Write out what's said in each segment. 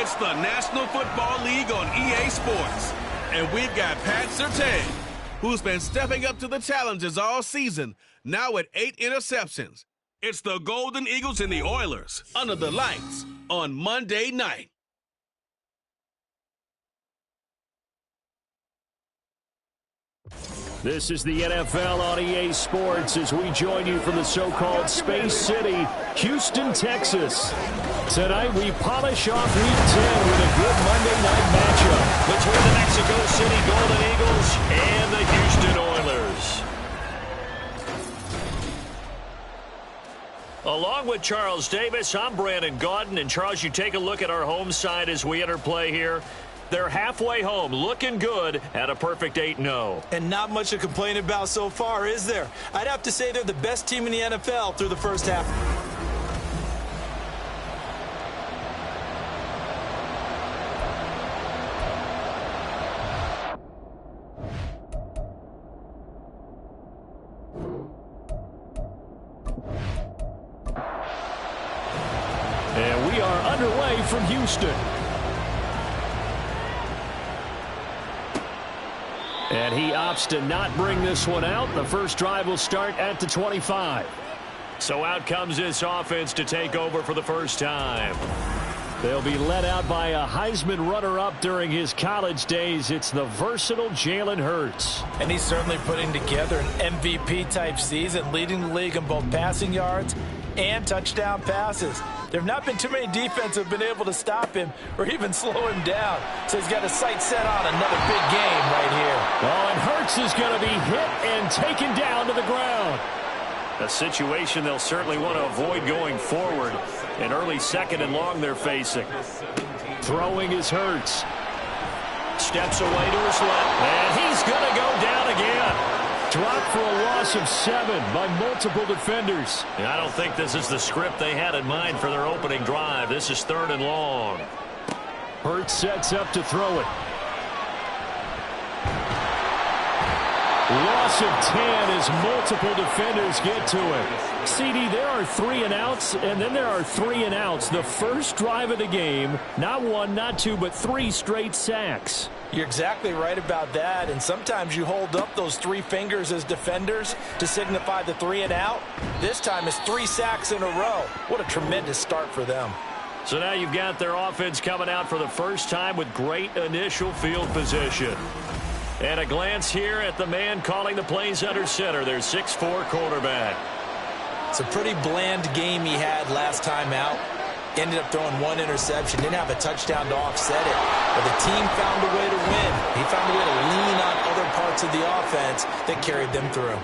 It's the National Football League on EA Sports. And we've got Pat Surtain, who's been stepping up to the challenges all season, now with 8 interceptions. It's the Golden Eagles and the Oilers under the lights on Monday night. This is the NFL on EA Sports as we join you from the so-called Space City, Houston, Texas. Tonight we polish off Week 10 with a good Monday night matchup between the Mexico City Golden Eagles and the Houston Oilers. Along with Charles Davis, I'm Brandon Gaudin. And Charles, you take a look at our home side as we enter play here. They're halfway home, looking good at a perfect 8-0. And not much to complain about so far, is there? I'd have to say they're the best team in the NFL through the first half. And we are underway from Houston. And he opts to not bring this one out. The first drive will start at the 25. So out comes this offense to take over for the first time. They'll be led out by a Heisman runner-up during his college days. It's the versatile Jalen Hurts. And he's certainly putting together an MVP-type season, leading the league in both passing yards and touchdown passes. There have not been too many defenses that have been able to stop him or even slow him down. So he's got his sights set on another big game right here. Oh, and Hurts is going to be hit and taken down to the ground. A situation they'll certainly want to avoid going forward. An early second and long they're facing. Throwing is Hurts. Steps away to his left, and he's going to go down again. Dropped for a loss of 7 by multiple defenders. And I don't think this is the script they had in mind for their opening drive. This is 3rd and long. Hurts sets up to throw it. Loss of 10 as multiple defenders get to it. CD, there are 3 and outs, and then there are 3 and outs. The first drive of the game, not 1, not 2, but 3 straight sacks. You're exactly right about that, and sometimes you hold up those 3 fingers as defenders to signify the 3 and out. This time it's 3 sacks in a row. What a tremendous start for them. So now you've got their offense coming out for the first time with great initial field position. And a glance here at the man calling the plays under center, their 6'4" quarterback. It's a pretty bland game he had last time out. Ended up throwing 1 interception. Didn't have a touchdown to offset it. But the team found a way to win. He found a way to lean on other parts of the offense that carried them through.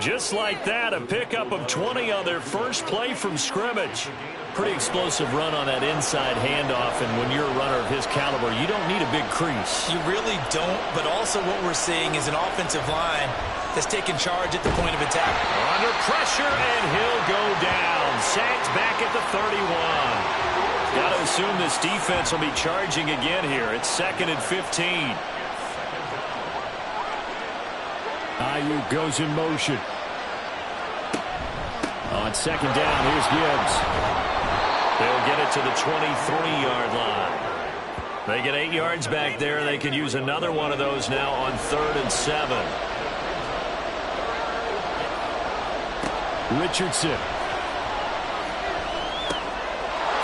Just like that, a pickup of 20 on their first play from scrimmage. Pretty explosive run on that inside handoff, and when you're a runner of his caliber, you don't need a big crease. You really don't, but also what we're seeing is an offensive line that's taking charge at the point of attack. Under pressure, and he'll go down. Sacked back at the 31. Got to assume this defense will be charging again here. It's 2nd and 15. Ayuk goes in motion. On 2nd down, here's Gibbs. They'll get it to the 23-yard line. They get 8 yards back there. They could use another one of those now on 3rd and 7. Richardson.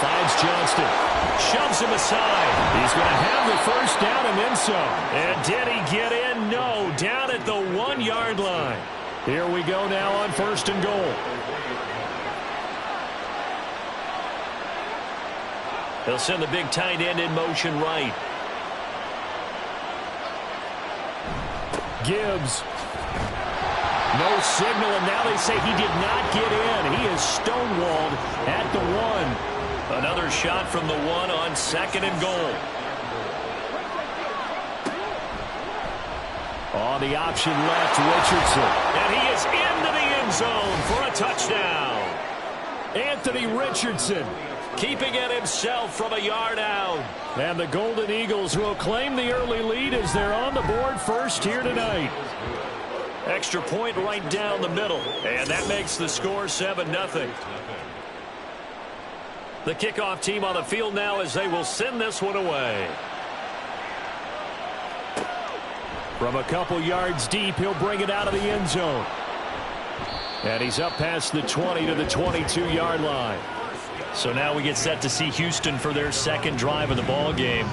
Finds Johnston. Shoves him aside. He's going to have the first down and then some. And did he get in? No. Down at the 1-yard line. Here we go now on 1st and goal. They'll send the big tight end in motion right. Gibbs. No signal, and now they say he did not get in. He is stonewalled at the 1. Another shot from the 1 on 2nd and goal. On the option left, Richardson. And he is into the end zone for a touchdown. Anthony Richardson keeping it himself from a yard out. And the Golden Eagles will claim the early lead as they're on the board first here tonight. Extra point right down the middle. And that makes the score 7-0. The kickoff team on the field now as they will send this one away. From a couple yards deep, he'll bring it out of the end zone. And he's up past the 20 to the 22-yard line. So now we get set to see Houston for their second drive of the ball game.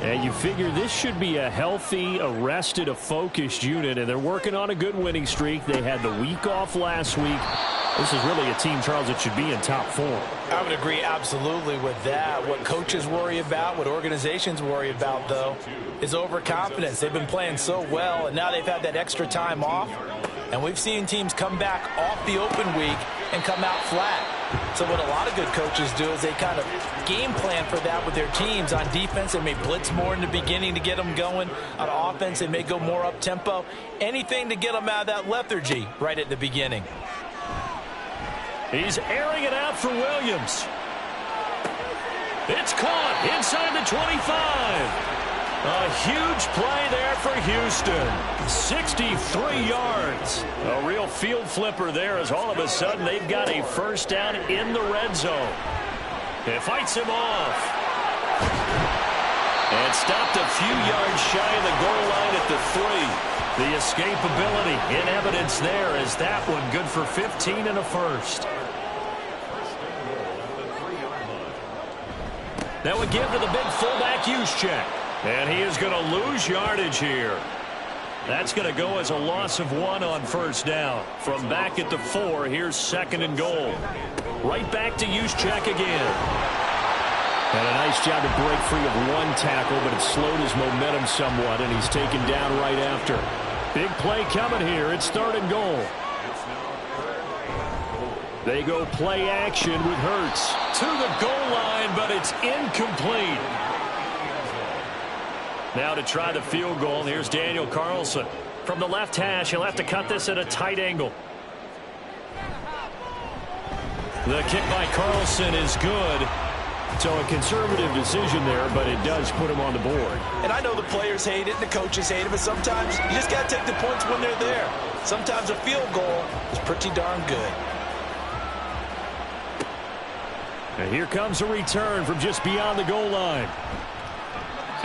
And you figure this should be a healthy, a rested, a focused unit, and they're working on a good winning streak. They had the week off last week. This is really a team, Charles, that should be in top form. I would agree absolutely with that. What coaches worry about, what organizations worry about, though, is overconfidence. They've been playing so well, and now they've had that extra time off. And we've seen teams come back off the open week and come out flat. So what a lot of good coaches do is they kind of game plan for that with their teams. On defense, they may blitz more in the beginning to get them going. On offense, they may go more up-tempo. Anything to get them out of that lethargy right at the beginning. He's airing it out for Williams. It's caught inside the 25. A huge play there for Houston. 63 yards. A real field flipper there as all of a sudden they've got a first down in the red zone. It fights him off. And stopped a few yards shy of the goal line at the 3. The escapability in evidence there as that one good for 15 and a first. That would give to the big fullback Juszczyk. And he is going to lose yardage here. That's going to go as a loss of 1 on first down. From back at the 4, here's second and goal. Right back to Juszczyk again. And a nice job to break free of one tackle, but it slowed his momentum somewhat, and he's taken down right after. Big play coming here. It's third and goal. They go play action with Hurts. To the goal line, but it's incomplete. Now to try the field goal, and here's Daniel Carlson. From the left hash, he'll have to cut this at a tight angle. The kick by Carlson is good. So a conservative decision there, but it does put him on the board. And I know the players hate it and the coaches hate it, but sometimes you just got to take the points when they're there. Sometimes a field goal is pretty darn good. And here comes a return from just beyond the goal line.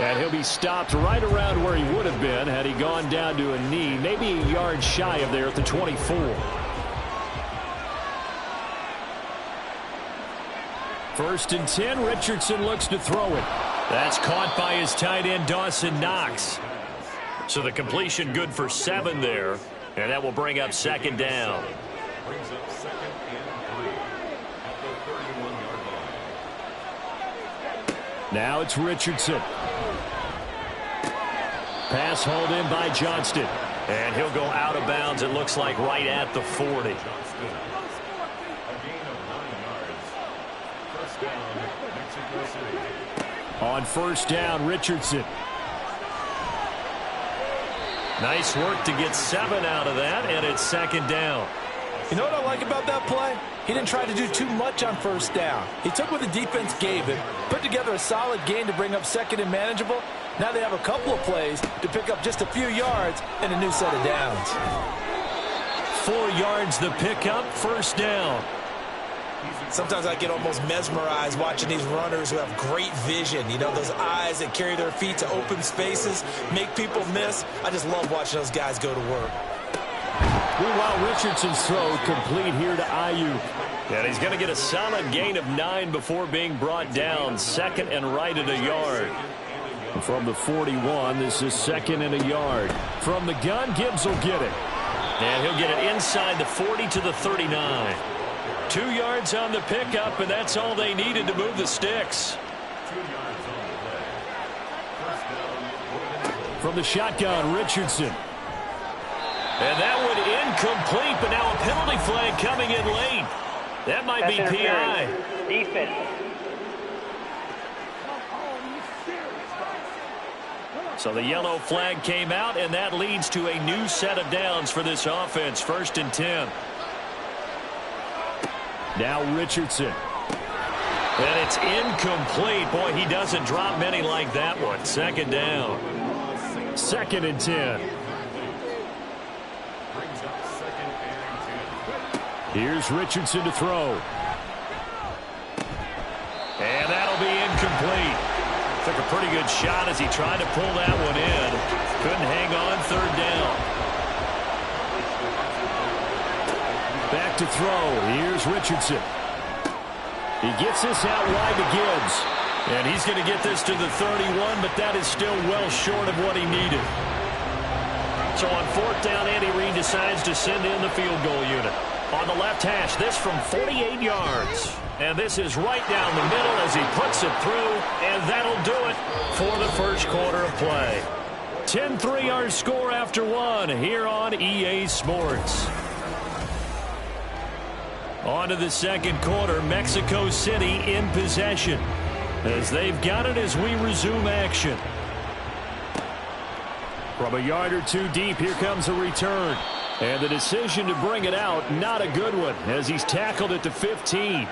And he'll be stopped right around where he would have been had he gone down to a knee, maybe a yard shy of there at the 24. First and 10, Richardson looks to throw it. That's caught by his tight end, Dawson Knox. So the completion good for 7 there, and that will bring up second down. Brings up second and 3 at the 31-yard line. Now it's Richardson. Pass hauled in by Johnston. And he'll go out of bounds, it looks like, right at the 40. A gain of 9 yards. First down, Mexico City. On first down, Richardson. Nice work to get 7 out of that, and it's second down. You know what I like about that play? He didn't try to do too much on first down. He took what the defense gave him, put together a solid gain to bring up second and manageable. Now they have a couple of plays to pick up just a few yards and a new set of downs. 4 yards the pickup, first down. Sometimes I get almost mesmerized watching these runners who have great vision. You know, those eyes that carry their feet to open spaces, make people miss. I just love watching those guys go to work. Meanwhile, Richardson's throw complete here to Ayuk. And he's going to get a solid gain of 9 before being brought down. Second and right at a yard. From the 41, this is second and a yard. From the gun, Gibbs will get it. And he'll get it inside the 40 to the 39. 2 yards on the pickup, and that's all they needed to move the sticks. 2 yards on the play. First down. From the shotgun, Richardson. And that one incomplete, but now a penalty flag coming in late. That might be PI. Defense. So the yellow flag came out, and that leads to a new set of downs for this offense. First and 10. Now Richardson. And it's incomplete. Boy, he doesn't drop many like that one. Second down. Second and 10. Here's Richardson to throw. incomplete. Took a pretty good shot as he tried to pull that one in. Couldn't hang on third down. Back to throw. Here's Richardson. He gets this out wide to Gibbs. And he's going to get this to the 31, but that is still well short of what he needed. So on fourth down, Andy Reid decides to send in the field goal unit. On the left hash, this from 48 yards. And this is right down the middle as he puts it through, and that'll do it for the first quarter of play. 10-3 our score after one here on EA Sports. On to the second quarter, Mexico City in possession as they've got it as we resume action. From a yard or two deep, here comes a return. And the decision to bring it out, not a good one, as he's tackled it to 15.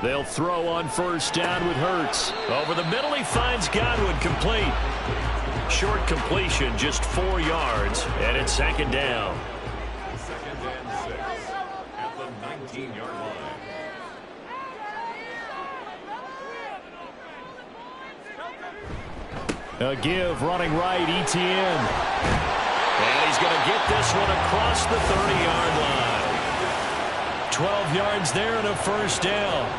They'll throw on first down with Hurts. Over the middle, he finds Godwin complete. Short completion, just 4 yards, and it's second down. Second and 6 at the 19-yard line. A give running right, Etienne. And he's going to get this one across the 30-yard line. 12 yards there and a first down.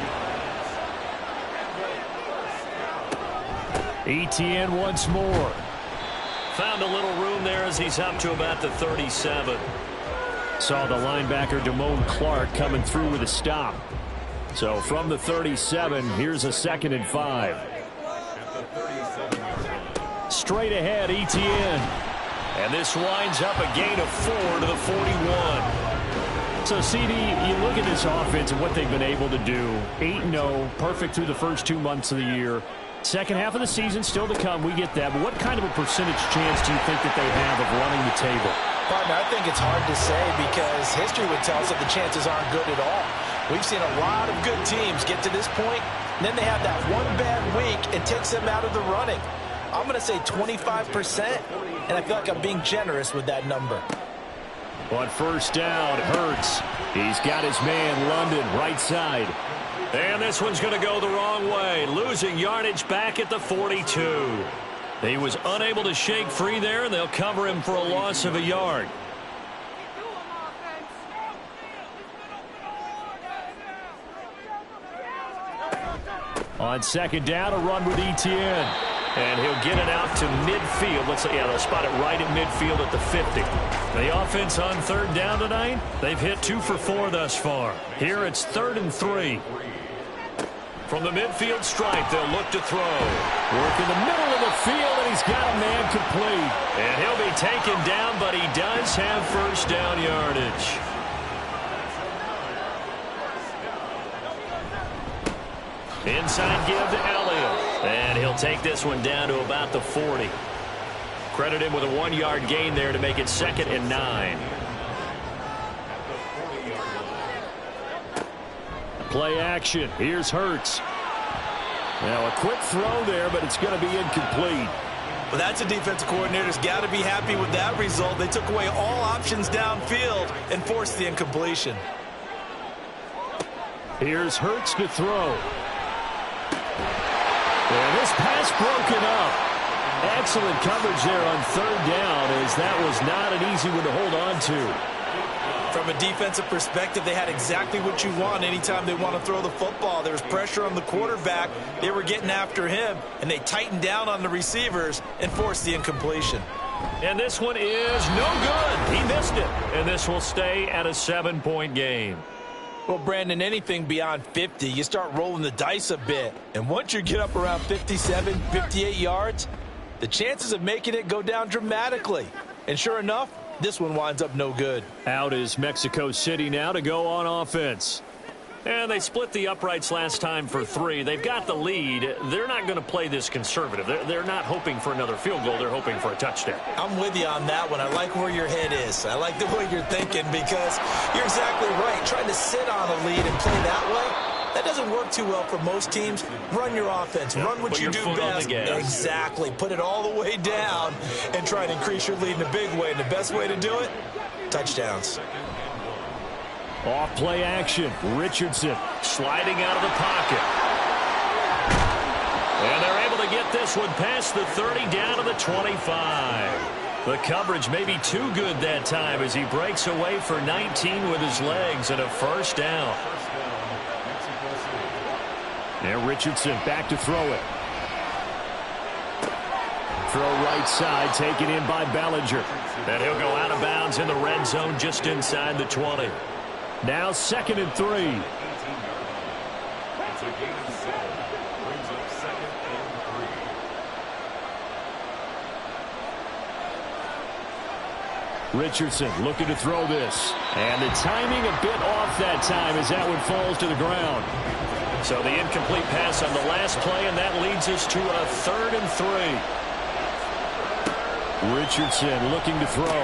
Etienne once more. Found a little room there as he's up to about the 37. Saw the linebacker Damone Clark coming through with a stop. So from the 37, here's a 2nd and 5. Straight ahead, Etienne. And this winds up a gain of 4 to the 41. So, CD, you look at this offense and what they've been able to do. 8-0, perfect through the first 2 months of the year. Second half of the season still to come, we get that. But what kind of a percentage chance do you think that they have of running the table? Partner, I think it's hard to say because history would tell us that the chances aren't good at all. We've seen a lot of good teams get to this point, and then they have that one bad week and takes them out of the running. I'm going to say 25%, and I feel like I'm being generous with that number. On first down, Hurts. He's got his man, London, right side. And this one's going to go the wrong way. Losing yardage back at the 42. He was unable to shake free there, and they'll cover him for a loss of a yard. On second down, a run with Etienne. And he'll get it out to midfield. They'll spot it right at midfield at the 50. The offense on third down tonight, they've hit 2 for 4 thus far. Here it's 3rd and 3. From the midfield stripe, they'll look to throw. Work in the middle of the field, and he's got a man complete. And he'll be taken down, but he does have first down yardage. Inside give to Elliott. And he'll take this one down to about the 40. Credit him with a 1-yard gain there to make it 2nd and 9. Play action. Here's Hurts. Now a quick throw there, but it's going to be incomplete. Well, that's a defensive coordinator's got to be happy with that result. They took away all options downfield and forced the incompletion. Here's Hurts to throw. And this pass broken up. Excellent coverage there on third down, as that was not an easy one to hold on to. From a defensive perspective, they had exactly what you want anytime they want to throw the football. There was pressure on the quarterback. They were getting after him, and they tightened down on the receivers and forced the incompletion. And this one is no good. He missed it. And this will stay at a 7-point game. Well, Brandon, anything beyond 50, you start rolling the dice a bit. And once you get up around 57, 58 yards, the chances of making it go down dramatically. And sure enough, this one winds up no good. Out is Mexico City now to go on offense. And they split the uprights last time for 3. They've got the lead. They're not going to play this conservative. They're not hoping for another field goal. They're hoping for a touchdown. I'm with you on that one. I like where your head is. I like the way you're thinking because you're exactly right. Trying to sit on a lead and play that way, That doesn't work too well for most teams. Run your offense. Run what you do best. Exactly. Put it all the way down and try to increase your lead in a big way. And the best way to do it, touchdowns. Off play action. Richardson sliding out of the pocket. And they're able to get this one past the 30 down to the 25. The coverage may be too good that time as he breaks away for 19 with his legs and a first down. And Richardson back to throw it. Throw right side, taken in by Bellinger. And he'll go out of bounds in the red zone just inside the 20. Now 2nd and 3. Richardson looking to throw this. And the timing a bit off that time as that one falls to the ground. So the incomplete pass on the last play, and that leads us to a 3rd and 3. Richardson looking to throw.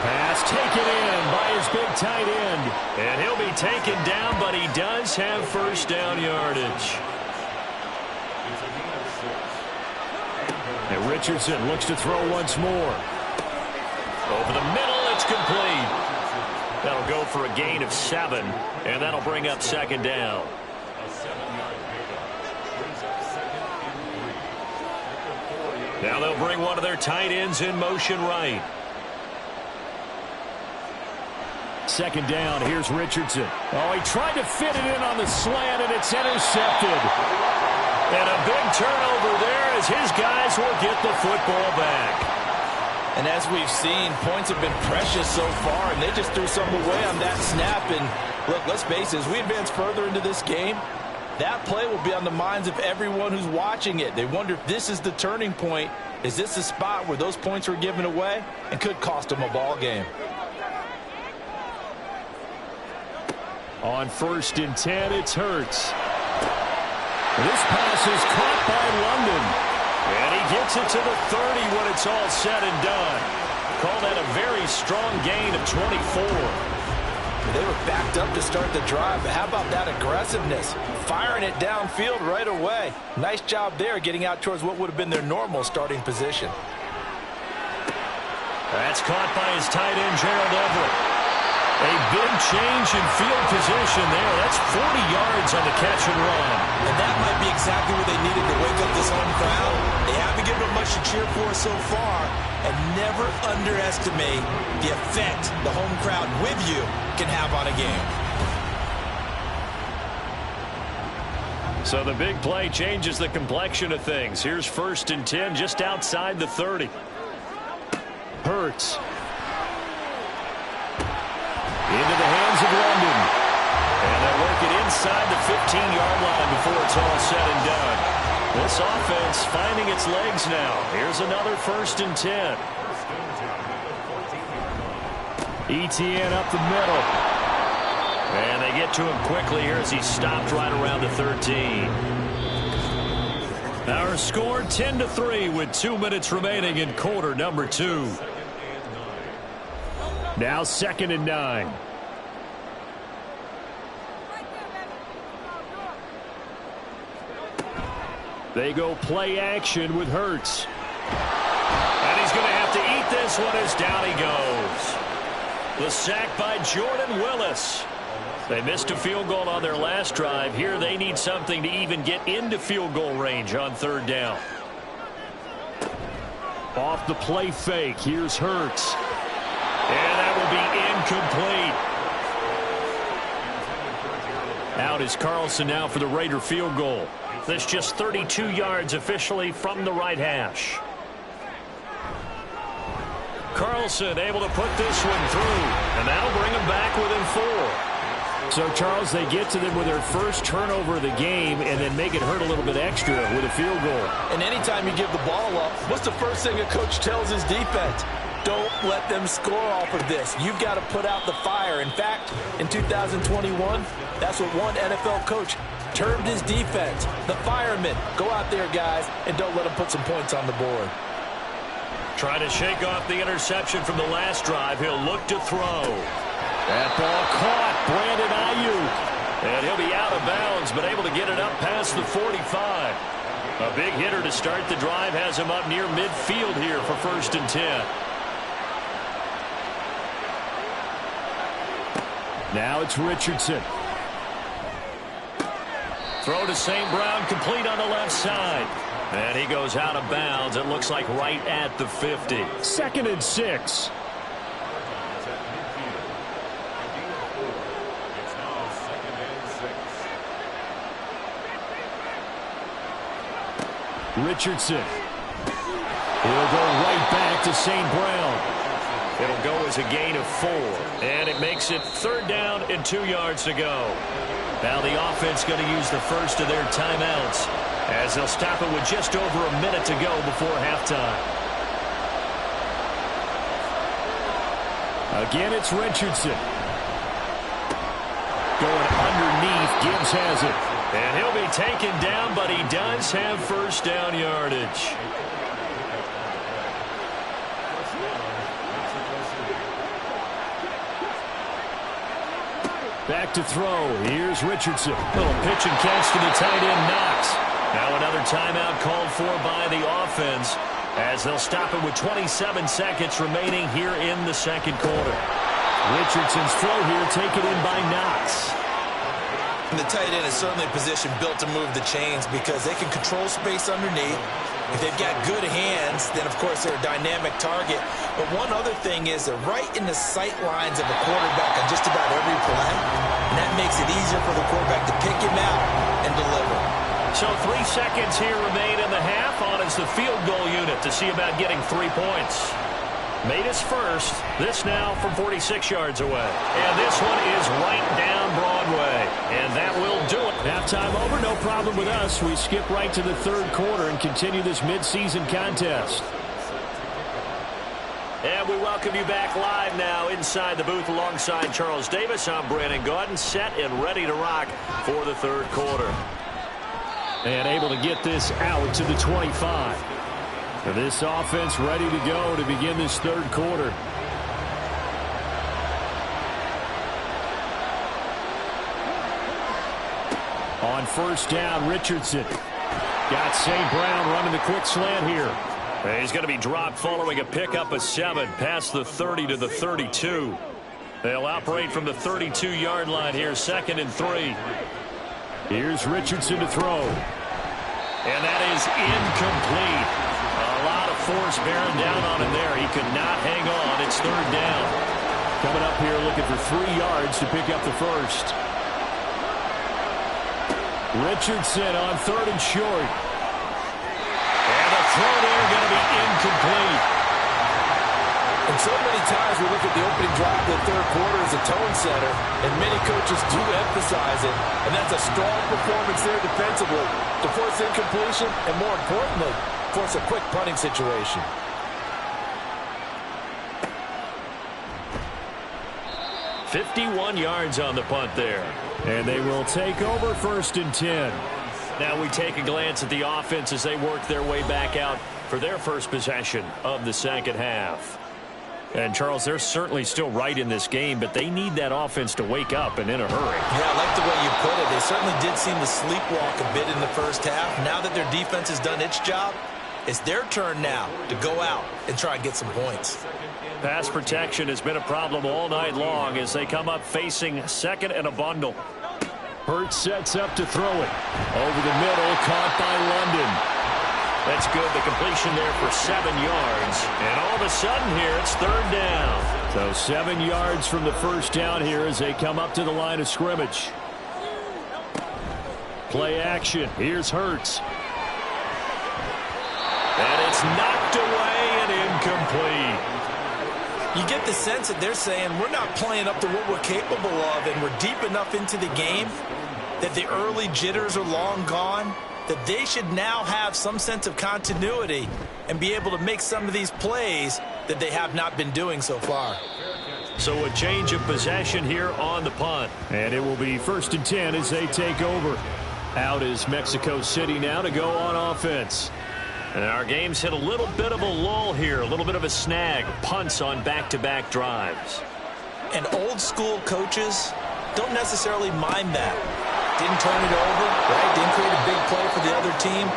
Pass taken in by his big tight end. And he'll be taken down, but he does have first down yardage. And Richardson looks to throw once more. Over the middle, it's complete. That'll go for a gain of 7, and that'll bring up 2nd down. Now they'll bring one of their tight ends in motion right. 2nd down, here's Richardson. Oh, he tried to fit it in on the slant, and it's intercepted. And a big turnover there as his guys will get the football back. And as we've seen, points have been precious so far, and they just threw some away on that snap. And look, let's face it, as we advance further into this game, that play will be on the minds of everyone who's watching it. They wonder if this is the turning point. Is this the spot where those points were given away and could cost them a ball game? On 1st and 10, it's Hurts. This pass is caught by London. And he gets it to the 30 when it's all said and done. Call that a very strong gain of 24. They were backed up to start the drive, but how about that aggressiveness? Firing it downfield right away. Nice job there getting out towards what would have been their normal starting position. That's caught by his tight end, Gerald Everett. A big change in field position there. That's 40 yards on the catch and run. And that might be exactly what they needed to wake up this home crowd. They haven't given them much to cheer for so far. And never underestimate the effect the home crowd with you can have on a game. So the big play changes the complexion of things. Here's 1st and 10 just outside the 30. Hurts. Into the hands of London. And they'll work it inside the 15-yard line before it's all said and done. This offense finding its legs now. Here's another 1st and 10. ETN up the middle. And they get to him quickly here as he stopped right around the 13. Our score 10-3 with 2 minutes remaining in quarter number 2. Now 2nd and 9. They go play action with Hurts. And he's going to have to eat this one as down he goes. The sack by Jordan Willis. They missed a field goal on their last drive. Here they need something to even get into field goal range on 3rd down. Off the play fake, here's Hurts. And that will be incomplete. Out is Carlson now for the Raider field goal. That's just 32 yards officially from the right hash. Carlson able to put this one through, and that'll bring them back within 4. So, Charles, they get to them with their first turnover of the game and then make it hurt a little bit extra with a field goal. And anytime you give the ball up, what's the first thing a coach tells his defense? Don't let them score off of this. You've got to put out the fire. In fact, in 2021, that's what one NFL coach termed his defense. The firemen. Go out there, guys, and don't let them put some points on the board. Trying to shake off the interception from the last drive. He'll look to throw. That ball caught. Brandon Ayuk. And he'll be out of bounds, but able to get it up past the 45. A big hitter to start the drive has him up near midfield here for 1st and 10. Now it's Richardson. Throw to St. Brown, complete on the left side. And he goes out of bounds. It looks like right at the 50. 2nd and 6. Richardson. He'll go right back to St. Brown. It'll go as a gain of 4. And it makes it 3rd down and 2 yards to go. Now the offense going to use the first of their timeouts as they'll stop it with just over a minute to go before halftime. Again, it's Richardson. Going underneath, Gibbs has it. And he'll be taken down, but he does have 1st down yardage. Back to throw. Here's Richardson. Little pitch and catch to the tight end, Knox. Now another timeout called for by the offense as they'll stop it with 27 seconds remaining here in the 2nd quarter. Richardson's throw here taken in by Knox. And the tight end is certainly a position built to move the chains because they can control space underneath. If they've got good hands, then, of course, they're a dynamic target. But one other thing is they're right in the sight lines of a quarterback on just about every play. And that makes it easier for the quarterback to pick him out and deliver. So 3 seconds here remain in the half on as the field goal unit to see about getting 3 points. Made his first. This now from 46 yards away. And this one is right down Broadway. And that will do it. Halftime over, no problem with us. We skip right to the 3rd quarter and continue this midseason contest. And we welcome you back live now inside the booth alongside Charles Davis. I'm Brandon Gaudin, set and ready to rock for the 3rd quarter. And able to get this out to the 25. This offense ready to go to begin this 3rd quarter. On 1st down, Richardson. Got St. Brown running the quick slant here. And he's going to be dropped following a pickup of 7 past the 30 to the 32. They'll operate from the 32-yard line here, 2nd and 3. Here's Richardson to throw. And that is incomplete. A lot of force bearing down on him there. He could not hang on. It's 3rd down. Coming up here looking for 3 yards to pick up the first. Richardson on 3rd and short. And the throw there going to be incomplete. And so many times we look at the opening drive of the 3rd quarter as a tone setter, and many coaches do emphasize it, and that's a strong performance there defensively to force incompletion and, more importantly, force a quick punting situation. .51 yards on the punt there. And they will take over 1st and 10. Now we take a glance at the offense as they work their way back out for their first possession of the 2nd half. And, Charles, they're certainly still right in this game, but they need that offense to wake up and in a hurry. Yeah, I like the way you put it. They certainly did seem to sleepwalk a bit in the 1st half. Now that their defense has done its job, it's their turn now to go out and try and get some points. Pass protection has been a problem all night long as they come up facing 2nd and a bundle. Hurts sets up to throw it. Over the middle, caught by London. That's good. The completion there for 7 yards. And all of a sudden here, it's 3rd down. So 7 yards from the 1st down here as they come up to the line of scrimmage. Play action. Here's Hurts. And it's knocked away and incomplete. You get the sense that they're saying we're not playing up to what we're capable of, and we're deep enough into the game that the early jitters are long gone, that they should now have some sense of continuity and be able to make some of these plays that they have not been doing so far. So a change of possession here on the punt. And it will be 1st and 10 as they take over. Out is Mexico City now to go on offense. And our game's hit a little bit of a lull here, a little bit of a snag. Punts on back-to-back drives. And old school coaches don't necessarily mind that. Didn't turn it over, right? Didn't create a big play for the other team.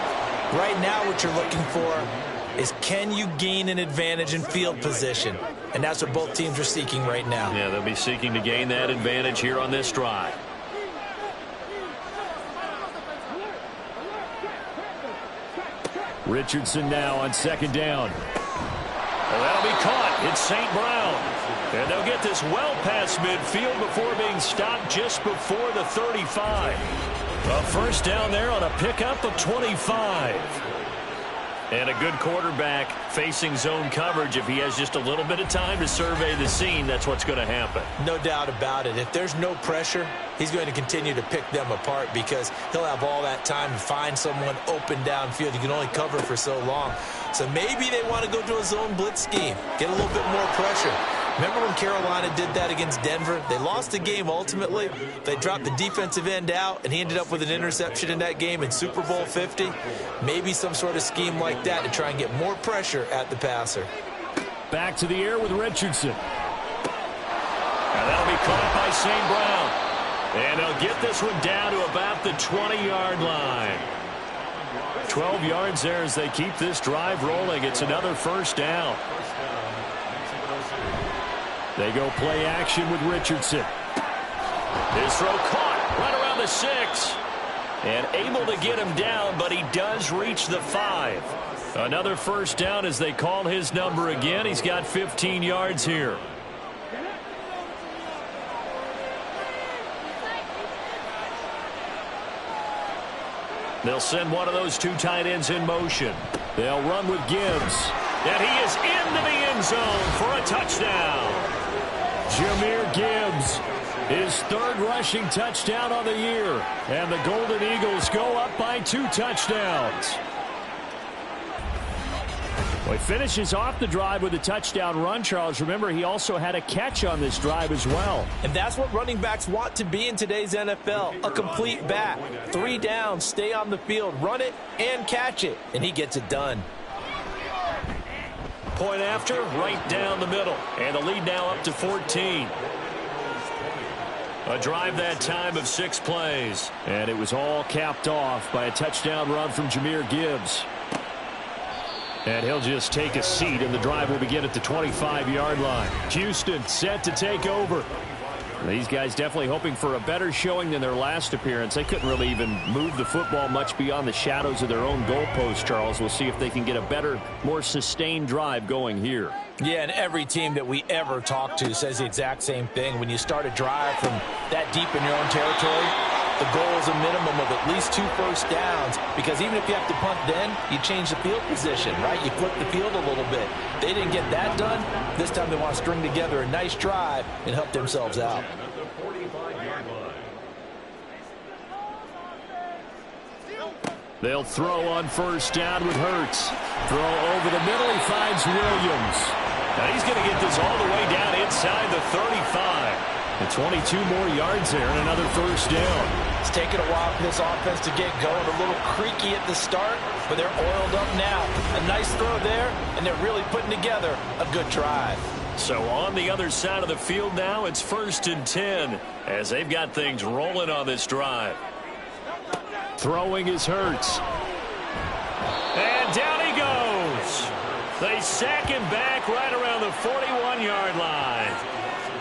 Right now what you're looking for is, can you gain an advantage in field position? And that's what both teams are seeking right now. Yeah, they'll be seeking to gain that advantage here on this drive. Richardson now on second down. Well, that'll be caught. It's St. Brown. And they'll get this well past midfield before being stopped just before the 35. A first down there on a pickup of 25. And a good quarterback facing zone coverage. If he has just a little bit of time to survey the scene, that's what's going to happen. No doubt about it. If there's no pressure, he's going to continue to pick them apart because he'll have all that time to find someone open downfield. You can only cover for so long. So maybe they want to go to a zone blitz scheme, get a little bit more pressure. Remember when Carolina did that against Denver? They lost the game ultimately. They dropped the defensive end out, and he ended up with an interception in that game in Super Bowl 50. Maybe some sort of scheme like that to try and get more pressure at the passer. Back to the air with Richardson. And that'll be caught by St. Brown. And they'll get this one down to about the 20-yard line. 12 yards there as they keep this drive rolling. It's another first down. They go play action with Richardson. His throw caught right around the 6. And able to get him down, but he does reach the 5. Another first down as they call his number again. He's got 15 yards here. They'll send one of those two tight ends in motion. They'll run with Gibbs. And he is into the end zone for a touchdown. Jahmyr Gibbs, his third rushing touchdown on the year. And the Golden Eagles go up by 2 touchdowns. Well, he finishes off the drive with a touchdown run, Charles. Remember, he also had a catch on this drive as well. And that's what running backs want to be in today's NFL, a complete back. 3 downs, stay on the field, run it, and catch it. And he gets it done. Point after, right down the middle. And the lead now up to 14. A drive that time of 6 plays. And it was all capped off by a touchdown run from Jahmyr Gibbs. And he'll just take a seat, and the drive will begin at the 25-yard line. Houston set to take over. These guys definitely hoping for a better showing than their last appearance. They couldn't really even move the football much beyond the shadows of their own goalpost, Charles. We'll see if they can get a better, more sustained drive going here. Yeah, and every team that we ever talk to says the exact same thing. When you start a drive from that deep in your own territory, the goal is a minimum of at least 2 first downs, because even if you have to punt then, you change the field position, right? You flip the field a little bit. They didn't get that done. This time they want to string together a nice drive and help themselves out. They'll throw on first down with Hurts. Throw over the middle. He finds Williams. Now he's going to get this all the way down inside the 35. And 22 more yards there and another first down. It's taken a while for this offense to get going. A little creaky at the start, but they're oiled up now. A nice throw there, and they're really putting together a good drive. So on the other side of the field now, it's 1st and 10 as they've got things rolling on this drive. Throwing is Hurts. And down he goes. They sack him back right around the 41-yard line.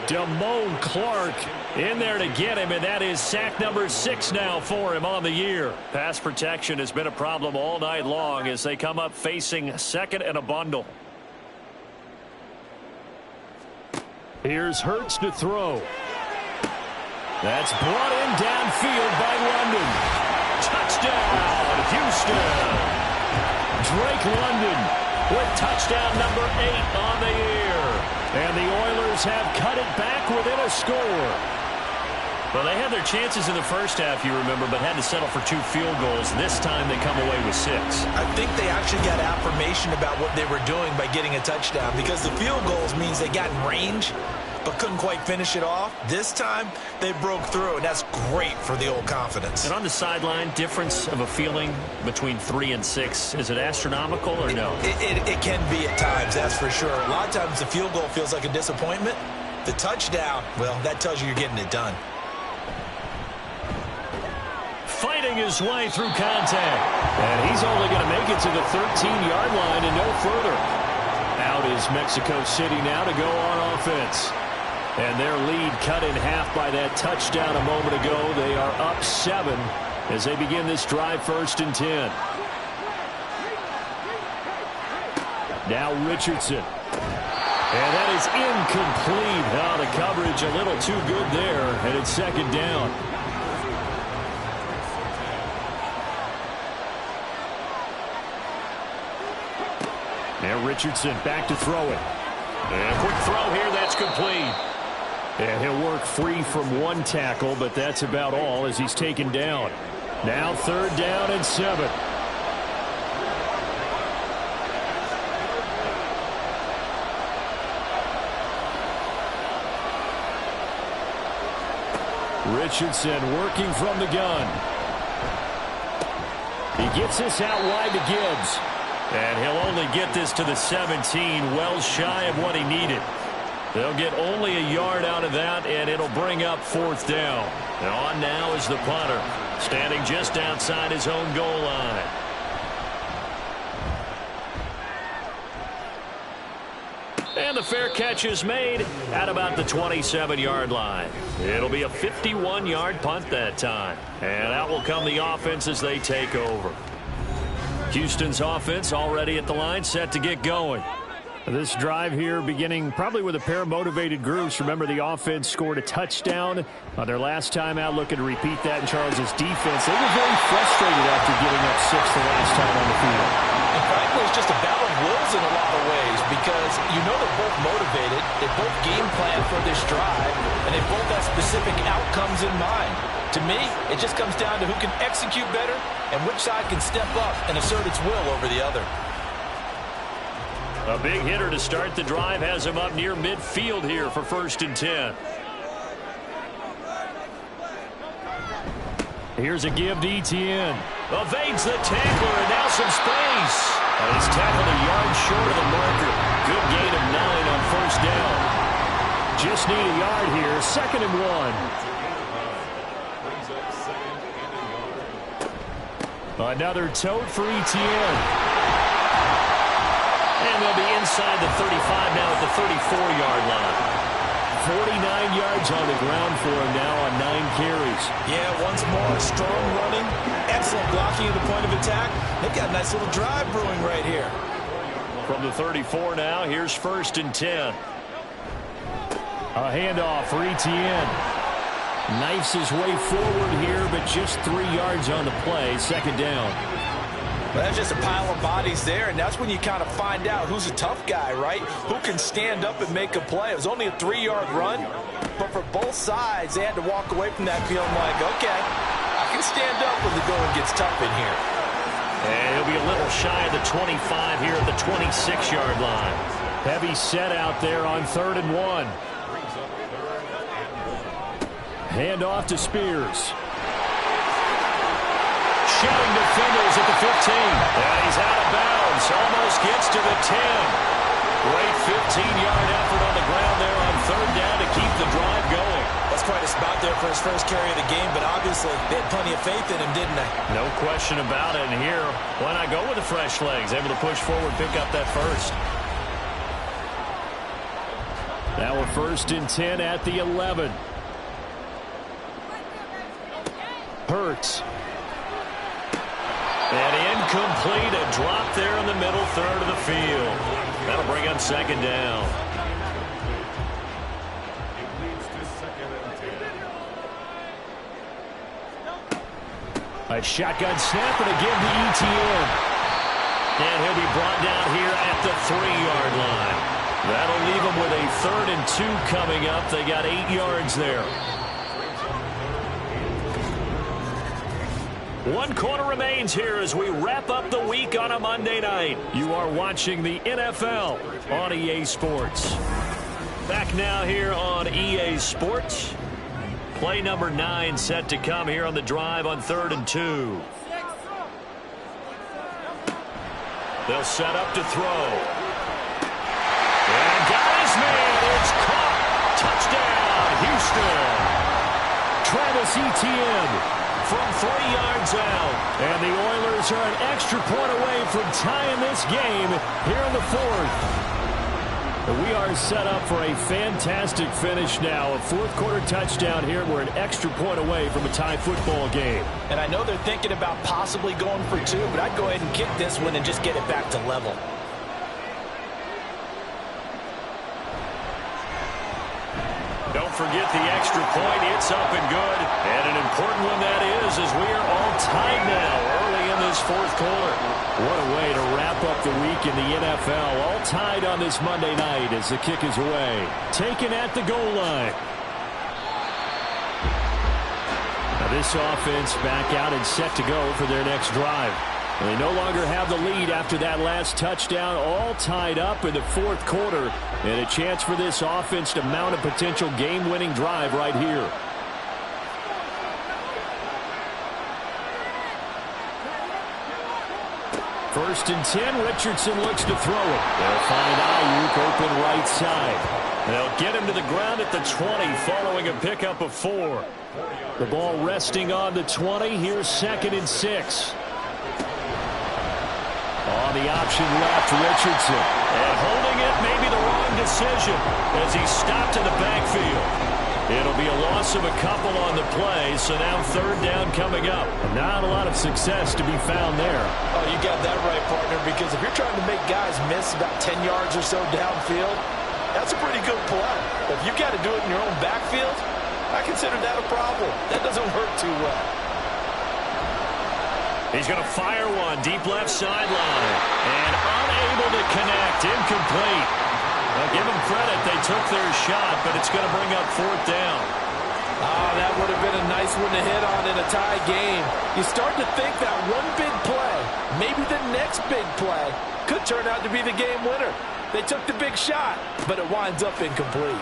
Damone Clark in there to get him, and that is sack number 6 now for him on the year. Pass protection has been a problem all night long as they come up facing 2nd and a bundle. Here's Hurts to throw. That's brought in downfield by London. Touchdown, Houston. Drake London with touchdown number 8 on the year. And the Oilers have cut it back within a score. Well, they had their chances in the first half, you remember, but had to settle for 2 field goals. This time they come away with 6. I think they actually got affirmation about what they were doing by getting a touchdown, because the field goals means they got in range but couldn't quite finish it off. This time they broke through, and that's great for the old confidence. And on the sideline, difference of a feeling between 3 and 6, is it astronomical or no? It can be at times, that's for sure. A lot of times the field goal feels like a disappointment. The touchdown, well, that tells you you're getting it done. fighting his way through contact. And he's only going to make it to the 13-yard line and no further. Out is Mexico City now to go on offense. And their lead cut in half by that touchdown a moment ago. They are up 7 as they begin this drive, 1st and 10. Now Richardson. And that is incomplete. Oh, the coverage a little too good there, and it's 2nd down. Now Richardson back to throw it. And a quick throw here, that's complete. And he'll work free from one tackle, but that's about all as he's taken down. Now 3rd down and 7. Richardson working from the gun. He gets this out wide to Gibbs. And he'll only get this to the 17, well shy of what he needed. They'll get only a yard out of that, and it'll bring up 4th down. And on now is the punter, standing just outside his own goal line. And the fair catch is made at about the 27-yard line. It'll be a 51-yard punt that time. And out will come the offense as they take over. Houston's offense already at the line, set to get going. This drive here beginning probably with a pair of motivated groups. Remember, the offense scored a touchdown on their last time out, looking to repeat that in Charles' defense. They were very frustrated after giving up 6 the last time on the field. And frankly, it's just a battle of wills in a lot of ways because you know they're both motivated, they both game plan for this drive, and they both have specific outcomes in mind. To me, it just comes down to who can execute better and which side can step up and assert its will over the other. A big hitter to start the drive has him up near midfield here for 1st and 10. Here's a give to Etienne. Evades the tackler and now some space. And he's tackled a yard short of the marker. Good gain of 9 on 1st down. Just need a yard here. 2nd and 1. Another tote for Etienne. And they'll be inside the 35 now at the 34-yard line. 49 yards on the ground for him now on 9 carries. Yeah, once more, strong running, excellent blocking at the point of attack. They've got a nice little drive brewing right here. From the 34 now, here's 1st and 10. A handoff for Etienne. Knifes his way forward here, but just 3 yards on the play. 2nd down. Well, that's just a pile of bodies there, and that's when you kind of find out who's a tough guy, right? Who can stand up and make a play. It was only a 3-yard run, but for both sides, they had to walk away from that feeling like, okay, I can stand up when the going gets tough in here. And he'll be a little shy of the 25 here at the 26-yard line. Heavy set out there on 3rd and 1. Handoff to Spears. Shedding defenders at the 15. And he's out of bounds. Almost gets to the 10. Great 15-yard effort on the ground there on 3rd down to keep the drive going. That's quite a spot there for his first carry of the game, but obviously they had plenty of faith in him, didn't they? No question about it. And here, why not go with the fresh legs? Able to push forward, pick up that first. Now a 1st and 10 at the 11. Hurts. And incomplete, a drop there in the middle third of the field. That'll bring up 2nd down. A shotgun snap and again to Etienne. And he'll be brought down here at the 3-yard line. That'll leave him with a 3rd and 2 coming up. They got 8 yards there. 1 quarter remains here as we wrap up the week on a Monday night. You are watching the NFL on EA Sports. Back now here on EA Sports. Play number 9 set to come here on the drive on 3rd and 2. They'll set up to throw. And got his man. It's caught. Touchdown, Houston. Travis Etienne from 3 yards out. And the Oilers are an extra point away from tying this game here in the fourth. We are set up for a fantastic finish now. A fourth-quarter touchdown here. We're an extra point away from a tie football game. And I know they're thinking about possibly going for 2, but I'd go ahead and kick this one and just get it back to level. Don't forget the extra point. It's up and good. And an important one that is, as we are all tied now early in this fourth quarter. What a way to wrap up the week in the NFL. All tied on this Monday night as the kick is away. Taken at the goal line. Now this offense back out and set to go for their next drive. They no longer have the lead after that last touchdown. All tied up in the fourth quarter. And a chance for this offense to mount a potential game-winning drive right here. First and 10, Richardson looks to throw it. They'll find Ayuk open right side. They'll get him to the ground at the 20 following a pickup of 4. The ball resting on the 20. Here's 2nd and 6. On the option left, Richardson. And holding it may be the wrong decision as he stopped in the backfield. It'll be a loss of a couple on the play, so now 3rd down coming up. Not a lot of success to be found there. Oh, you got that right, partner, because if you're trying to make guys miss about 10 yards or so downfield, that's a pretty good play. But if you've got to do it in your own backfield, I consider that a problem. That doesn't work too well. He's going to fire one deep left sideline. And unable to connect. Incomplete. Well, give them credit. They took their shot, but it's going to bring up 4th down. Oh, that would have been a nice one to hit on in a tie game. You start to think that one big play, maybe the next big play, could turn out to be the game winner. They took the big shot, but it winds up incomplete.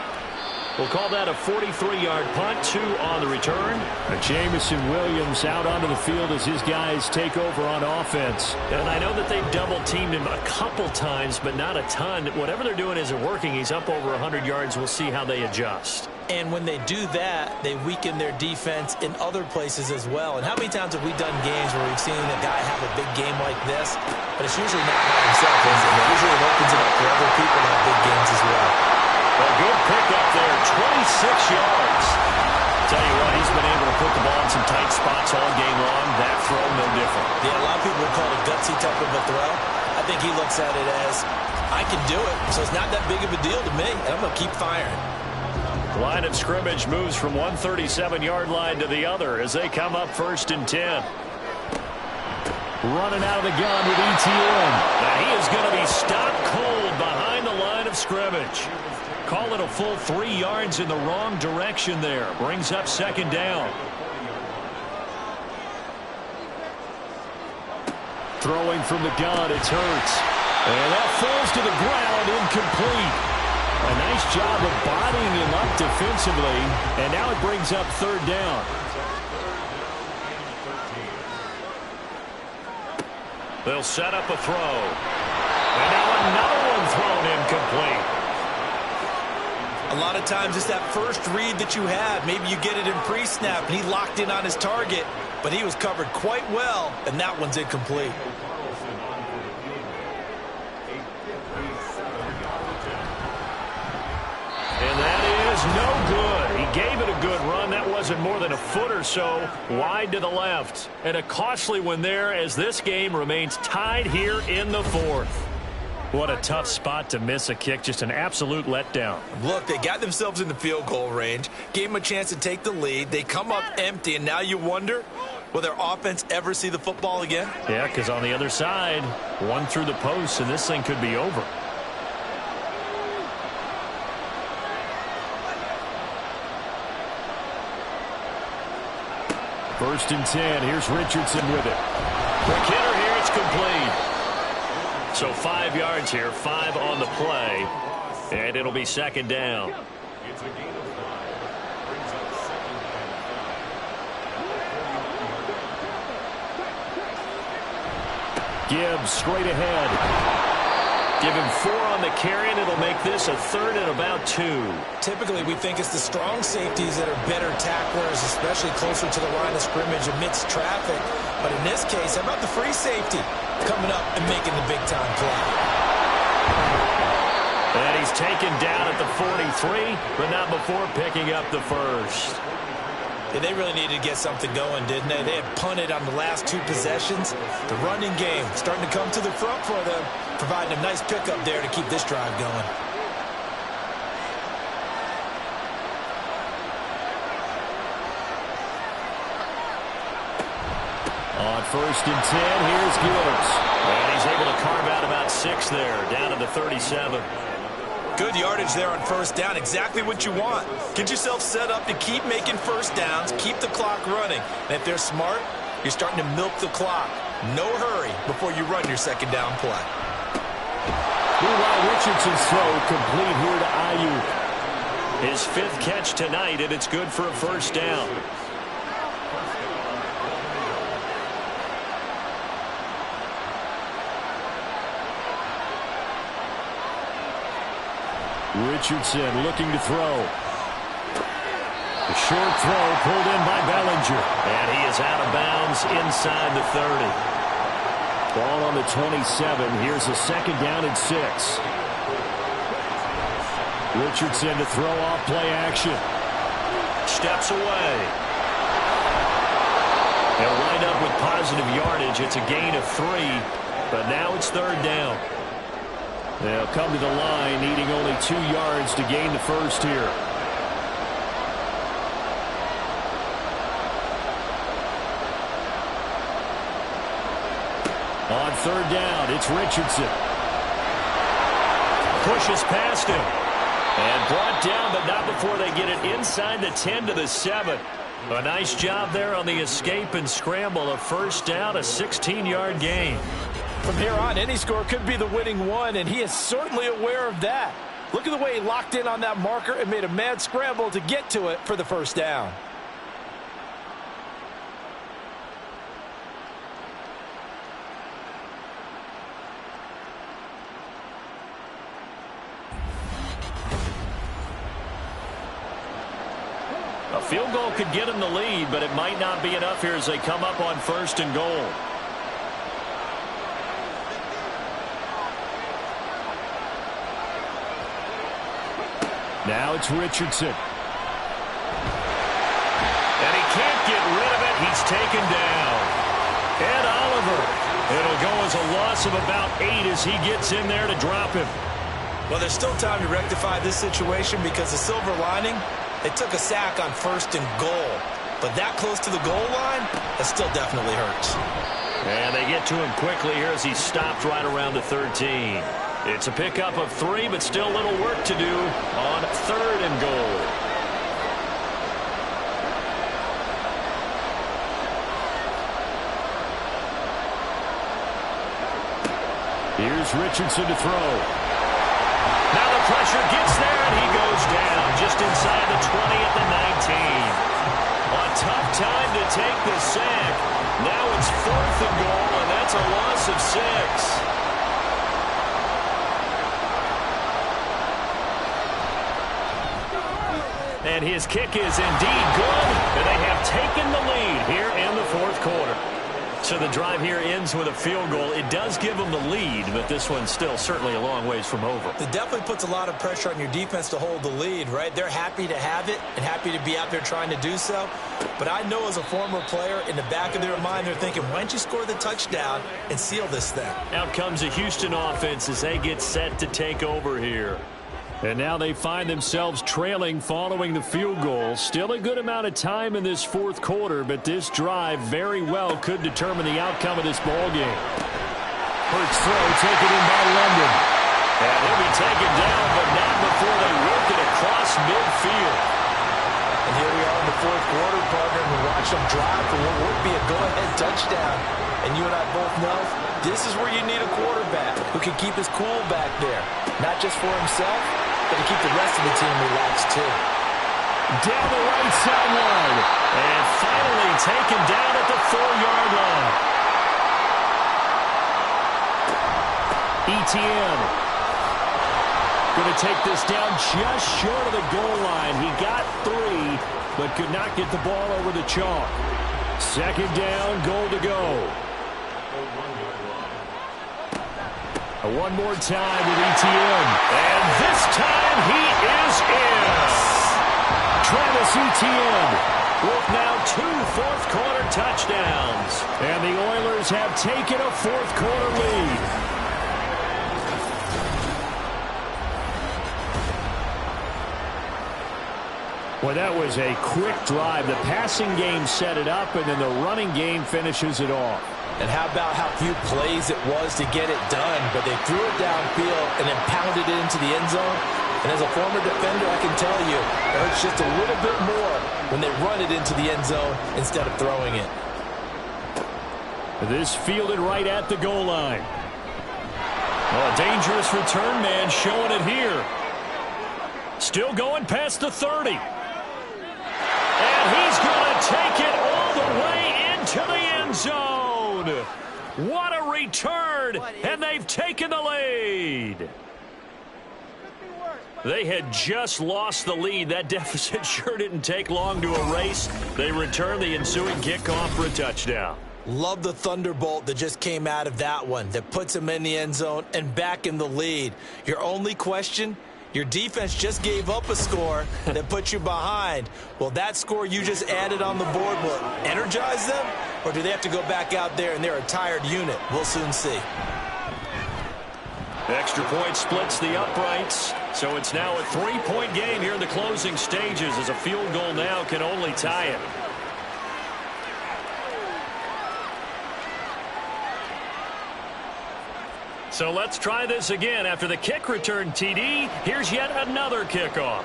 We'll call that a 43-yard punt, 2 on the return. And Jamison Williams out onto the field as his guys take over on offense. And I know that they've double-teamed him a couple times, but not a ton. Whatever they're doing isn't working. He's up over 100 yards. We'll see how they adjust. And when they do that, they weaken their defense in other places as well. And how many times have we done games where we've seen a guy have a big game like this, but it's usually not by himself, is it? Usually it opens it up for other people to have big games as well. A good pickup there, 26 yards. Tell you what, he's been able to put the ball in some tight spots all game long. That throw, no different. Yeah, a lot of people would call it a gutsy type of a throw. I think he looks at it as, I can do it, so it's not that big of a deal to me, and I'm going to keep firing. Line of scrimmage moves from one 37-yard line to the other as they come up 1st and 10. Running out of the gun with ETN. Now he is going to be stopped cold behind the line of scrimmage. Call it a full 3 yards in the wrong direction there. Brings up 2nd down. Throwing from the gun, it's Hurts. And that falls to the ground, incomplete. A nice job of bodying him up defensively. And now it brings up 3rd down. They'll set up a throw. And now another one thrown incomplete. A lot of times it's that first read that you have. Maybe you get it in pre-snap, and he locked in on his target, but he was covered quite well, and that one's incomplete. And that is no good. He gave it a good run. That wasn't more than a foot or so wide to the left. And a costly one there as this game remains tied here in the fourth. What a tough spot to miss a kick. Just an absolute letdown. Look, they got themselves in the field goal range, gave them a chance to take the lead. They come up empty, and now you wonder, will their offense ever see the football again? Yeah, because on the other side, one through the post, and this thing could be over. First and 10. Here's Richardson with it. Quick hitter here. It's complete. So 5 yards here, 5 on the play, and it'll be 2nd down. Gibbs straight ahead. Give him 4 on the carry, and it'll make this a 3rd and about 2. Typically, we think it's the strong safeties that are better tacklers, especially closer to the line of scrimmage amidst traffic. But in this case, how about the free safety coming up and making the big-time play? And he's taken down at the 43, but not before picking up the first. Yeah, they really needed to get something going, didn't they? They had punted on the last 2 possessions. The running game starting to come to the front for them, providing a nice pickup there to keep this drive going. On 1st and 10, here's Gibbs. And he's able to carve out about 6 there, down to the 37. Good yardage there on 1st down. Exactly what you want. Get yourself set up to keep making 1st downs, keep the clock running. And if they're smart, you're starting to milk the clock. No hurry before you run your 2nd down play. Meanwhile, Richardson's throw complete here to Ayuk. His 5th catch tonight, and it's good for a 1st down. Richardson looking to throw. The short throw pulled in by Bellinger. And he is out of bounds inside the 30. Ball on the 27. Here's a 2nd down and 6. Richardson to throw off play action. Steps away. They'll wind up with positive yardage. It's a gain of 3, but now it's 3rd down. They'll come to the line, needing only 2 yards to gain the first here. On 3rd down, it's Richardson. Pushes past him. And brought down, but not before they get it inside the 10 to the 7. A nice job there on the escape and scramble. A 1st down, a 16-yard gain. From here on, any score could be the winning one, and he is certainly aware of that. Look at the way he locked in on that marker and made a mad scramble to get to it for the 1st down. A field goal could get him the lead, but it might not be enough here as they come up on 1st and goal. Now it's Richardson. And he can't get rid of it. He's taken down. Ed Oliver. It'll go as a loss of about 8 as he gets in there to drop him. Well, there's still time to rectify this situation because the silver lining, they took a sack on 1st and goal. But that close to the goal line, that still definitely hurts. And they get to him quickly here as he stopped right around the 13. It's a pickup of 3, but still a little work to do on 3rd and goal. Here's Richardson to throw. Now the pressure gets there, and he goes down just inside the 20 at the 19. A tough time to take the sack. Now it's 4th and goal, and that's a loss of 6. And his kick is indeed good, and they have taken the lead here in the 4th quarter. So the drive here ends with a field goal. It does give them the lead, but this one's still certainly a long ways from over. It definitely puts a lot of pressure on your defense to hold the lead, right? They're happy to have it and happy to be out there trying to do so. But I know as a former player, in the back of their mind, they're thinking, why don't you score the touchdown and seal this thing? Out comes a Houston offense as they get set to take over here. And now they find themselves trailing following the field goal. Still a good amount of time in this 4th quarter, but this drive very well could determine the outcome of this ball game. Hurts throw taken in by London. And he'll be taken down, but not before they work it across midfield. And here we are in the 4th quarter, partner, and we watch them drive for what would be a go-ahead touchdown. And you and I both know this is where you need a quarterback who can keep his cool back there. Not just for himself, but to keep the rest of the team relaxed too. Down the right sideline. And finally taken down at the 4-yard line. ETN Going to take this down just short of the goal line. He got 3, but could not get the ball over the chalk. Second down, goal to go. One more time with ETN. And this time he is in. Travis Etienne with now 2 fourth-quarter touchdowns. And the Oilers have taken a fourth-quarter lead. Well, that was a quick drive. The passing game set it up, and then the running game finishes it off. And how about how few plays it was to get it done, but they threw it downfield and then pounded it into the end zone. And as a former defender, I can tell you, it hurts just a little bit more when they run it into the end zone instead of throwing it. This fielded right at the goal line. Well, a dangerous return man showing it here. Still going past the 30. And he's going to take it all the way into the end zone. What a return, and they've taken the lead. They had just lost the lead. That deficit sure didn't take long to erase. They return the ensuing kickoff for a touchdown. Love the thunderbolt that just came out of that one that puts them in the end zone and back in the lead. Your only question? Your defense just gave up a score that put you behind. Well, that score you just added on the board will energize them, or do they have to go back out there and they're a tired unit? We'll soon see. Extra point splits the uprights, so it's now a 3-point game here in the closing stages as a field goal now can only tie it. So let's try this again. After the kick return TD, here's yet another kickoff.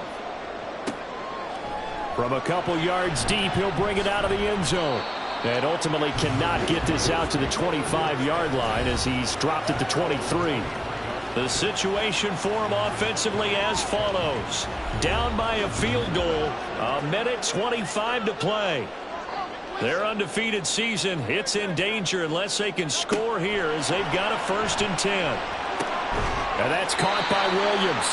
From a couple yards deep, he'll bring it out of the end zone. And ultimately cannot get this out to the 25-yard line as he's dropped it to 23. The situation for him offensively as follows. Down by a field goal, 1:25 to play. Their undefeated season, it's in danger unless they can score here as they've got a 1st and 10. And that's caught by Williams.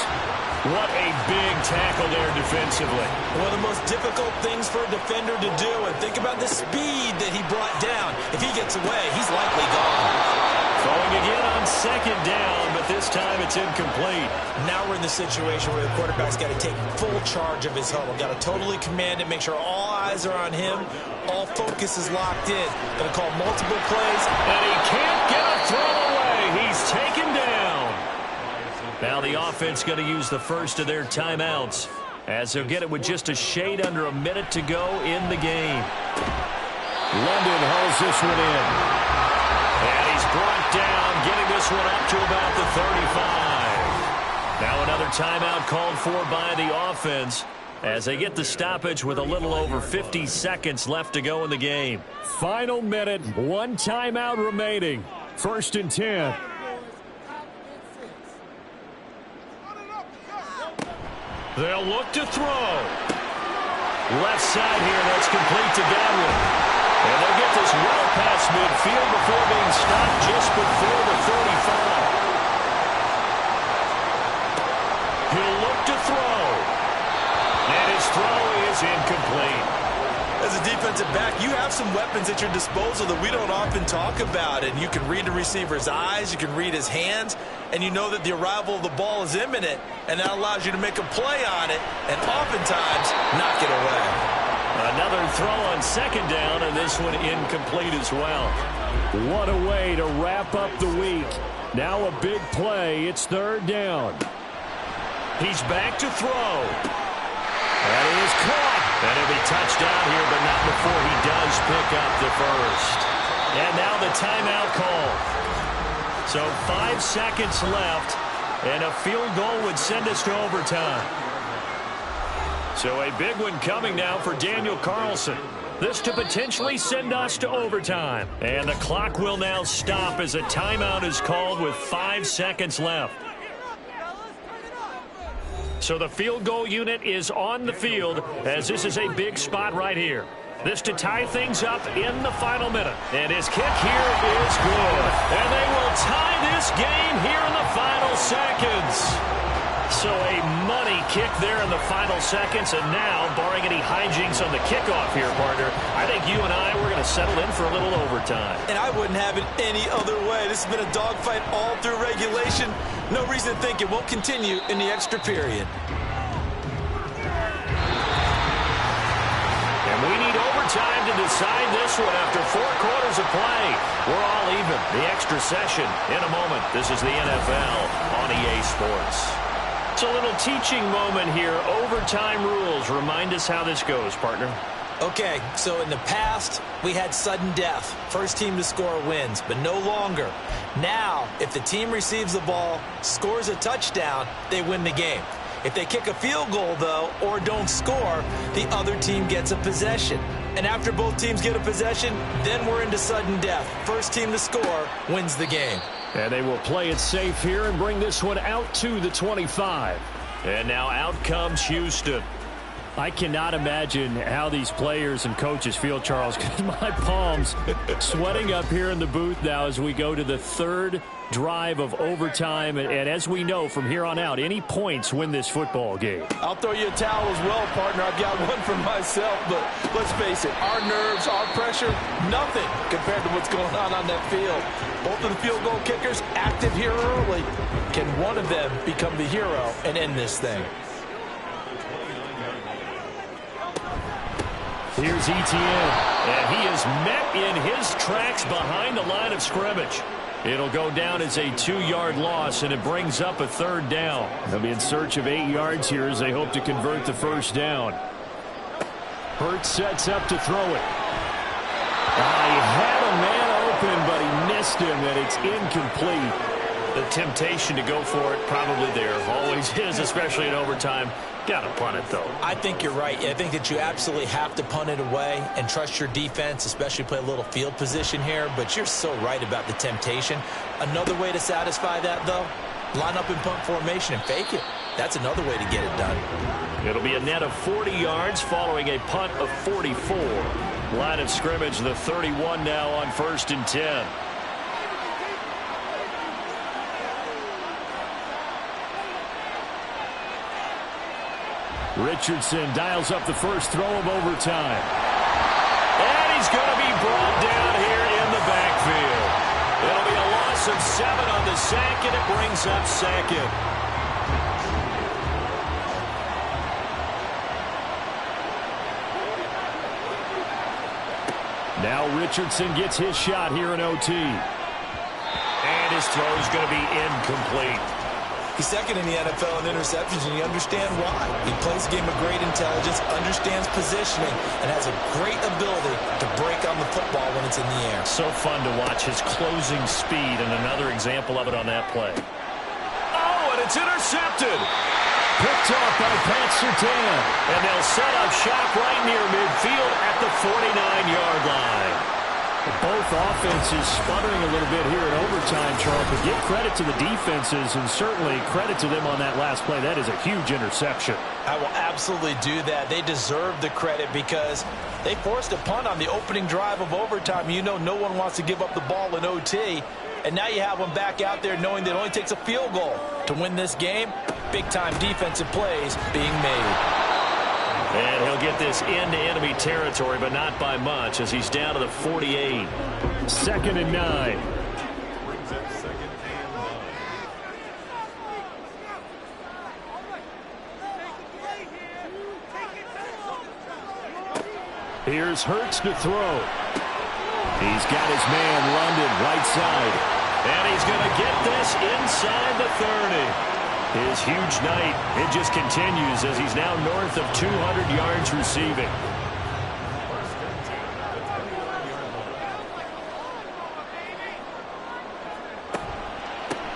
What a big tackle there defensively. One of the most difficult things for a defender to do, and think about the speed that he brought down. If he gets away, he's likely gone. Throwing again on 2nd down, but this time it's incomplete. Now we're in the situation where the quarterback's got to take full charge of his huddle. Got to totally command it, make sure all eyes are on him. All focus is locked in. Going to call multiple plays. And he can't get a throw away. He's taken down. Now the offense going to use the first of their timeouts as they'll get it with just a shade under a minute to go in the game. London hauls this one in. And he's brought down, getting this one up to about the 35. Now another timeout called for by the offense as they get the stoppage with a little over 50 seconds left to go in the game. Final minute, 1 timeout remaining. 1st and 10. They'll look to throw. Left side here, that's complete to Godwin. And they'll get this well past midfield before being stopped just before the 35. He'll look to throw. And his throw is incomplete. As a defensive back, you have some weapons at your disposal that we don't often talk about. And you can read the receiver's eyes, you can read his hands, and you know that the arrival of the ball is imminent. And that allows you to make a play on it and oftentimes knock it away. Another throw on 2nd down, and this one incomplete as well. What a way to wrap up the week. Now a big play. It's 3rd down. He's back to throw. That is caught. And it'll be touchdown here, but not before he does pick up the first. And now the timeout call. So 5 seconds left, and a field goal would send us to overtime. So a big one coming now for Daniel Carlson. This to potentially send us to overtime. And the clock will now stop as a timeout is called with 5 seconds left. So the field goal unit is on the field as this is a big spot right here. This to tie things up in the final minute. And his kick here is good. And they will tie this game here in the final seconds. So a money kick there in the final seconds, and now, barring any hijinks on the kickoff here, partner, I think you and I, we're going to settle in for a little overtime. And I wouldn't have it any other way. This has been a dogfight all through regulation. No reason to think it won't continue in the extra period. And we need overtime to decide this one after 4 quarters of play. We're all even. The extra session in a moment. This is the NFL on EA Sports. It's a little teaching moment here. Overtime rules. Remind us how this goes, partner. Okay, so in the past, we had sudden death. First team to score wins, but no longer. Now, if the team receives the ball, scores a touchdown, they win the game. If they kick a field goal, though, or don't score, the other team gets a possession. And after both teams get a possession, then we're into sudden death. First team to score wins the game. And they will play it safe here and bring this one out to the 25. And now out comes Houston. I cannot imagine how these players and coaches feel, Charles, because my palms sweating up here in the booth now as we go to the third drive of overtime. And as we know from here on out, any points win this football game. I'll throw you a towel as well, partner. I've got one for myself, but let's face it, our nerves, our pressure, nothing compared to what's going on that field. Both of the field goal kickers active here early. Can one of them become the hero and end this thing? Here's Etienne, and he is met in his tracks behind the line of scrimmage. It'll go down as a 2-yard loss, and it brings up a third down. They'll be in search of 8 yards here as they hope to convert the first down. Hurts sets up to throw it. He had a man open, but he missed him, and it's incomplete. The temptation to go for it probably there. Always is, especially in overtime. Got to punt it, though. I think you're right. I think that you absolutely have to punt it away and trust your defense, especially play a little field position here. But you're so right about the temptation. Another way to satisfy that, though, line up in punt formation and fake it. That's another way to get it done. It'll be a net of 40 yards following a punt of 44. Line of scrimmage, the 31 now on 1st and 10. Richardson dials up the first throw of overtime. And he's going to be brought down here in the backfield. It'll be a loss of 7 on the sack, and it brings up second. Now Richardson gets his shot here in OT. And his throw is going to be incomplete. He's second in the NFL in interceptions, and you understand why. He plays a game of great intelligence, understands positioning, and has a great ability to break on the football when it's in the air. So fun to watch his closing speed, and another example of it on that play. Oh, and it's intercepted. Picked off by Pat Surtain. And they'll set up shop right near midfield at the 49-yard line. Both offenses sputtering a little bit here in overtime, Charles, but give credit to the defenses and certainly credit to them on that last play. That is a huge interception. I will absolutely do that. They deserve the credit because they forced a punt on the opening drive of overtime. You know no one wants to give up the ball in OT, and now you have them back out there knowing that it only takes a field goal to win this game. Big-time defensive plays being made. And he'll get this into enemy territory, but not by much as he's down to the 48. 2nd and 9. Here's Hurts to throw. He's got his man, London, right side. And he's going to get this inside the 30. His huge night, it just continues as he's now north of 200 yards receiving.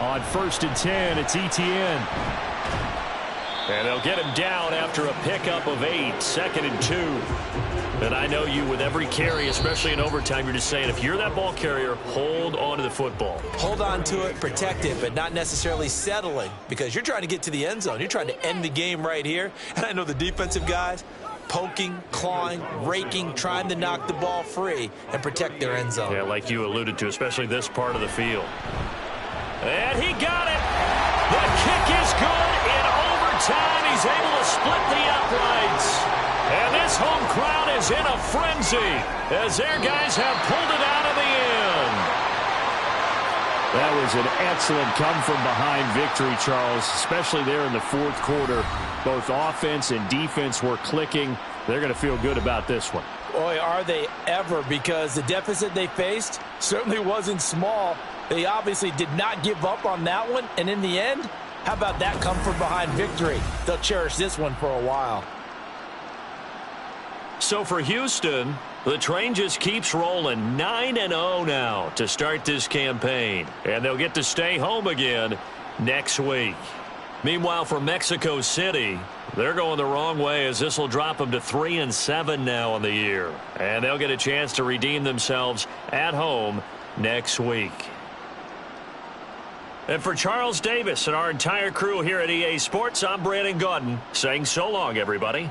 On 1st and 10, it's Etienne. And they'll get him down after a pickup of 8, 2nd and 2. And I know you with every carry, especially in overtime, you're just saying if you're that ball carrier, hold on to the football. Hold on to it, protect it, but not necessarily settling because you're trying to get to the end zone. You're trying to end the game right here. And I know the defensive guys poking, clawing, raking, trying to knock the ball free and protect their end zone. Yeah, like you alluded to, especially this part of the field. And he got it. The kick is good in time, he's able to split the uprights. And this home crowd is in a frenzy as their guys have pulled it out in the end. That was an excellent come-from-behind victory, Charles, especially there in the fourth quarter. Both offense and defense were clicking. They're going to feel good about this one. Boy, are they ever, because the deficit they faced certainly wasn't small. They obviously did not give up on that one, and in the end, how about that come-from-behind victory? They'll cherish this one for a while. So for Houston, the train just keeps rolling 9-0 now to start this campaign. And they'll get to stay home again next week. Meanwhile, for Mexico City, they're going the wrong way as this will drop them to 3-7 now on the year. And they'll get a chance to redeem themselves at home next week. And for Charles Davis and our entire crew here at EA Sports, I'm Brandon Gaudin saying so long, everybody.